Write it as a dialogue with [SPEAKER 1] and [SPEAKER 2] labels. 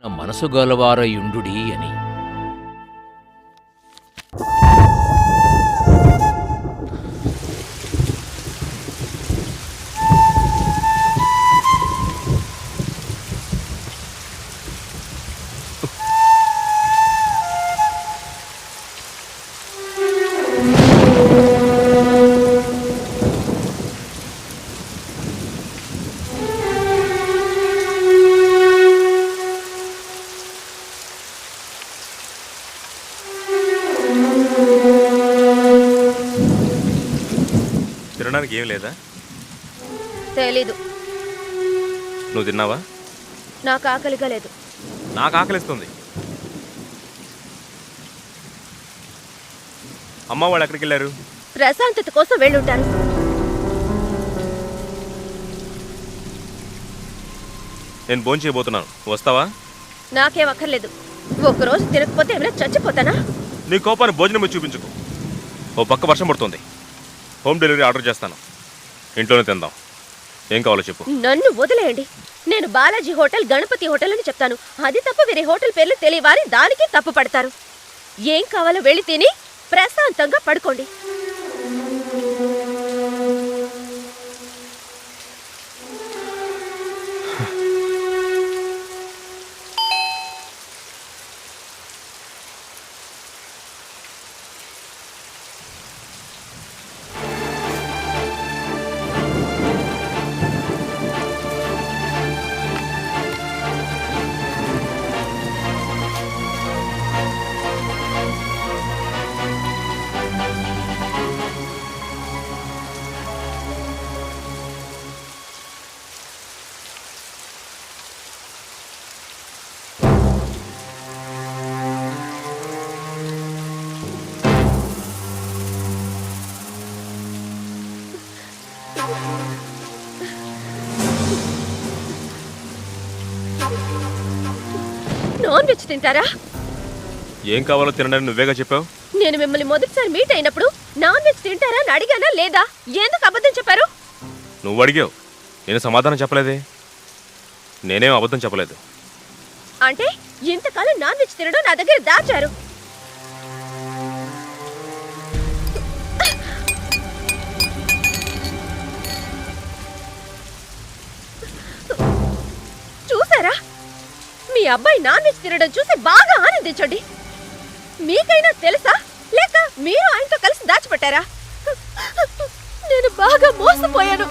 [SPEAKER 1] మనసు గలవారయుండుడి అని.
[SPEAKER 2] తినడానికి ఏం లేదా?
[SPEAKER 3] తెలీదు.
[SPEAKER 2] నువ్వు తిన్నావా?
[SPEAKER 3] నాకు ఆకలిగా లేదు.
[SPEAKER 2] నాకు ఆకలిస్తుంది. అమ్మ వాళ్ళు ఎక్కడికి వెళ్ళారు?
[SPEAKER 3] ప్రశాంతత కోసం వెళ్ళుంటారు.
[SPEAKER 2] నేను భోజనం చేయబోతున్నాను, వస్తావా?
[SPEAKER 3] నాకేం అక్కర్లేదు. ఒక్కరోజు తినకపోతే ఏమైనా చచ్చిపోతానా?
[SPEAKER 2] నీ కోపాన్ని భోజనం మీద చూపించుకో. ఓ పక్క వర్షం పడుతుంది, హోమ్ డెలివరీ ఆర్డర్ చేస్తాను, ఇంట్లోనే తిందాం. ఏం కావాలో చెప్పు.
[SPEAKER 3] నన్ను వదిలేయండి. నేను బాలాజీ హోటల్, గణపతి హోటల్ అని చెప్తాను. అది తప్ప వేరే హోటల్ పేర్లు తెలియవారి దానికి తప్పు పడతారు. ఏం కావాలో వెళ్ళి తిని ప్రశాంతంగా పడుకోండి. నాన్ వెజ్ తింటారా?
[SPEAKER 2] ఏం కావాలో తినడానికి నువ్వేగా చెప్పావు.
[SPEAKER 3] నేను మిమ్మల్ని మొదటిసారి మీట్ అయినప్పుడు నాన్ వెజ్ తింటారా అని అడిగానా లేదా? ఎందుకు అబద్ధం చెప్పారు?
[SPEAKER 2] నువ్వు అడిగావు, నేను సమాధానం చెప్పలేదే. నేనేం అబద్ధం చెప్పలేదు.
[SPEAKER 3] అంటే ఇంతకాలం నాన్ వెజ్ తినడం నా దగ్గర దాచారు. చూసారా? మీ అబ్బాయి నాన్ వెజ్ తినడం చూసి బాగా ఆనందించండి. మీకైనా తెలుసా, లేక మీరు ఆయనతో కలిసి దాచిపెట్టారా? నేను బాగా మోసపోయాను.